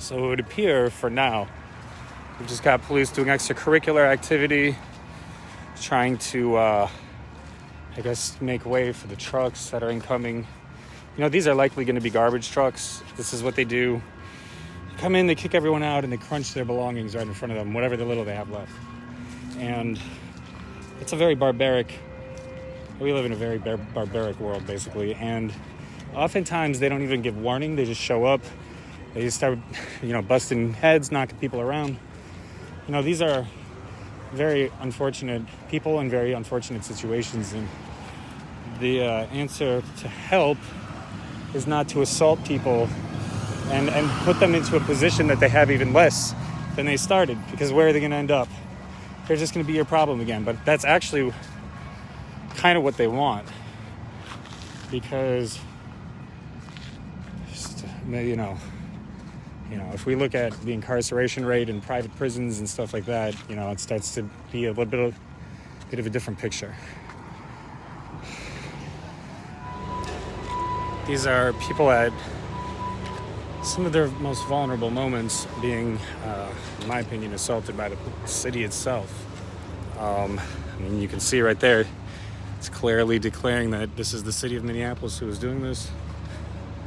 So it would appear for now, we've just got police doing extracurricular activity, trying to, make way for the trucks that are incoming. These are likely going to be garbage trucks. This is what they do. They come in, they kick everyone out, and they crunch their belongings right in front of them, whatever the little they have left. And it's a very we live in a very barbaric world, basically. And oftentimes they don't even give warning. They just show up. They just start, busting heads, knocking people around. These are very unfortunate people in very unfortunate situations. And the answer to help is not to assault people and put them into a position that they have even less than they started. Because where are they going to end up? They're just going to be your problem again. But that's actually kind of what they want. Because, if we look at the incarceration rate in private prisons and stuff like that, it starts to be a little bit of a different picture. These are people at some of their most vulnerable moments being, in my opinion, assaulted by the city itself. You can see right there, it's clearly declaring that this is the city of Minneapolis who is doing this.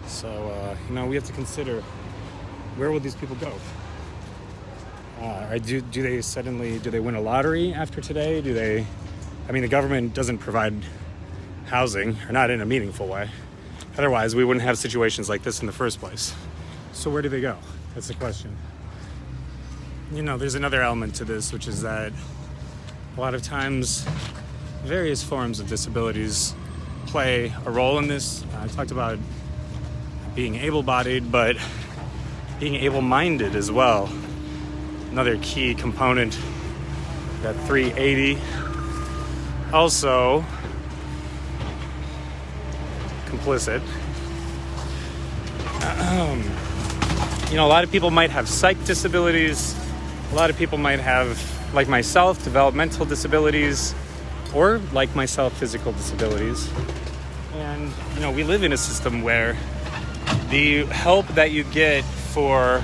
So, we have to consider, where will these people go? Do they win a lottery after today? The government doesn't provide housing, or not in a meaningful way. Otherwise, we wouldn't have situations like this in the first place. So where do they go? That's the question. There's another element to this, which is that a lot of times various forms of disabilities play a role in this. I talked about being able-bodied, but being able-minded as well. Another key component, that 380. Also complicit. A lot of people might have psych disabilities. A lot of people might have, like myself, developmental disabilities, or like myself, physical disabilities. And, we live in a system where the help that you get for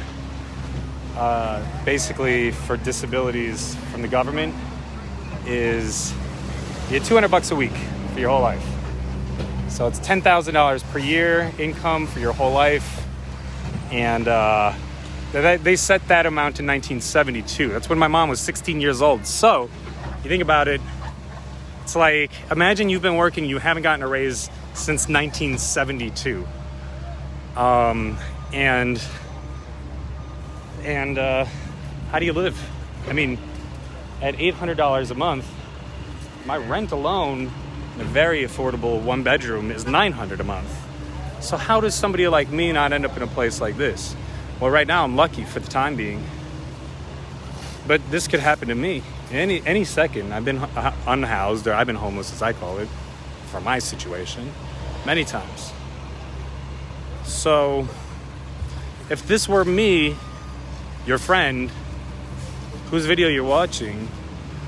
for disabilities from the government is you get $200 a week for your whole life. So it's $10,000 per year income for your whole life. And they set that amount in 1972. That's when my mom was 16 years old. So you think about it, it's like, imagine you've been working, you haven't gotten a raise since 1972. And how do you live? At $800 a month, my rent alone in a very affordable one bedroom is $900 a month. So how does somebody like me not end up in a place like this? Well, right now I'm lucky for the time being, but this could happen to me any second. I've been unhoused, or I've been homeless, as I call it, for my situation, many times. So if this were me, your friend, whose video you're watching,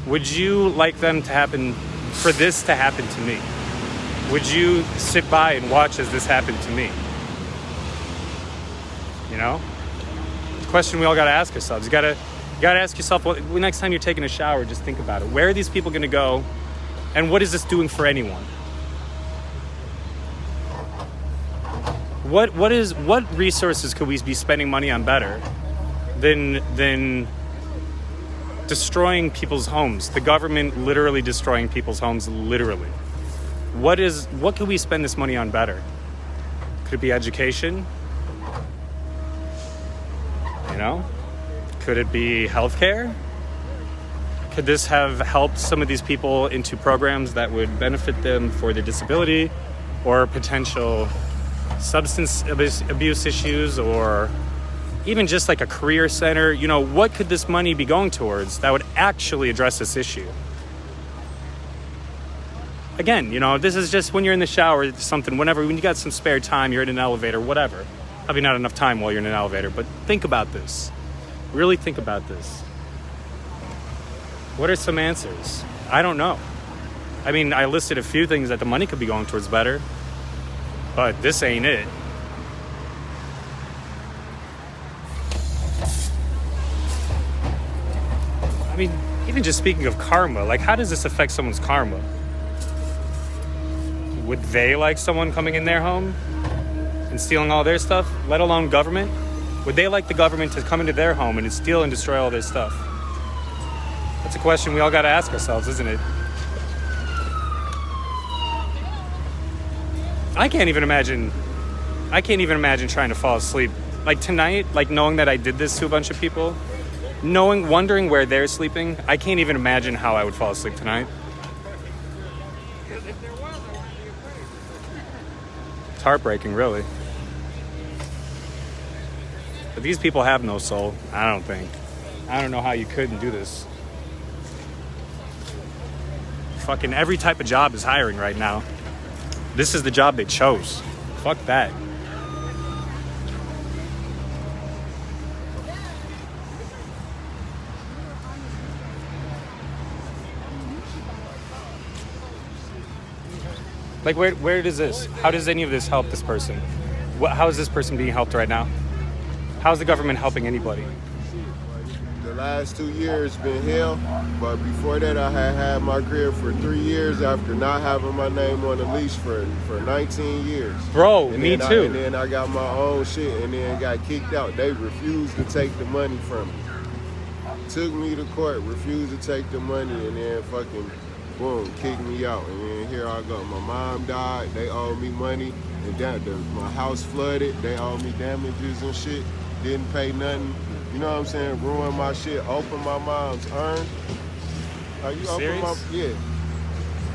would you like for this to happen to me? Would you sit by and watch as this happened to me? It's a question we all got to ask ourselves. You got to ask yourself, next time you're taking a shower, just think about it. Where are these people going to go? And what is this doing for anyone? What resources could we be spending money on better than destroying people's homes? The government literally destroying people's homes, literally. What could we spend this money on better? Could it be education? Could it be healthcare? Could this have helped some of these people into programs that would benefit them for their disability or potential substance abuse issues, or even just like a career center? What could this money be going towards that would actually address this issue? Again, this is just when you're in the shower, when you got some spare time, you're in an elevator, whatever. Probably not enough time while you're in an elevator, but think about this. Really think about this. What are some answers? I don't know. I listed a few things that the money could be going towards better, but this ain't it. mean, even just speaking of karma, like, how does this affect someone's karma? Would they like someone coming in their home and stealing all their stuff, let alone government? Would they like the government to come into their home and steal and destroy all their stuff? That's a question we all got to ask ourselves, isn't it? I can't even imagine trying to fall asleep. Like tonight, like knowing that I did this to a bunch of people, wondering where they're sleeping, I can't even imagine how I would fall asleep tonight. It's heartbreaking, really. But these people have no soul, I don't think. I don't know how you couldn't do this. Fucking every type of job is hiring right now. This is the job they chose. Fuck that. Like, where does this, how does any of this help this person? How is this person being helped right now? How is the government helping anybody? The last 2 years been hell, but before that I had my crib for 3 years after not having my name on the lease for 19 years. Bro, me too. And then I got my own shit and then got kicked out. They refused to take the money from me. Took me to court, refused to take the money, and then fucking boom, kicked me out. And then here I go. My mom died, they owe me money, and my house flooded, they owe me damages and shit. Didn't pay nothing. You know what I'm saying? Ruin my shit. Open my mom's urn. Are you serious?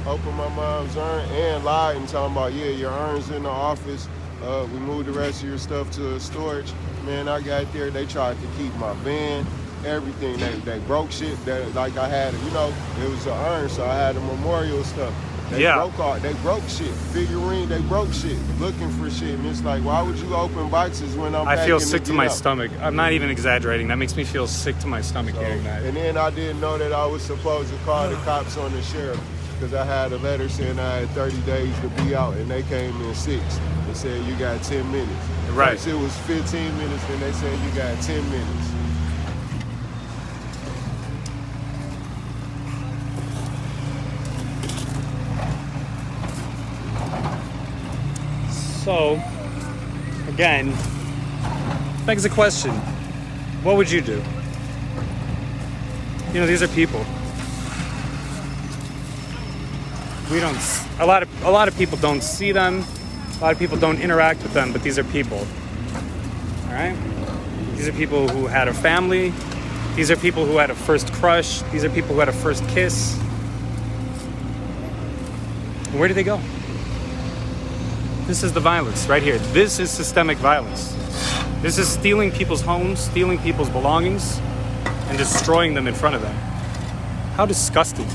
Open my mom's urn and lied and talking about, yeah, your urn's in the office. We moved the rest of your stuff to a storage. Man, I got there. They tried to keep my van, everything. They broke shit that like I had. You know, it was an urn, so I had the memorial stuff. They broke shit. Figurine, they broke shit. Looking for shit. And it's like, why would you open boxes when I'm I feel sick to my stomach. I'm not even exaggerating. That makes me feel sick to my stomach hearing that. And then I didn't know that I was supposed to call the cops on the sheriff because I had a letter saying I had 30 days to be out, and they came in 6 and said you got 10 minutes. Right. First it was 15 minutes, then they said you got 10 minutes. So, again, begs the question, what would you do? You know, these are people. A lot of people don't see them, a lot of people don't interact with them, but these are people. All right? These are people who had a family, these are people who had a first crush, these are people who had a first kiss. Where do they go? This is the violence right here. This is systemic violence. This is stealing people's homes, stealing people's belongings, and destroying them in front of them. How disgusting.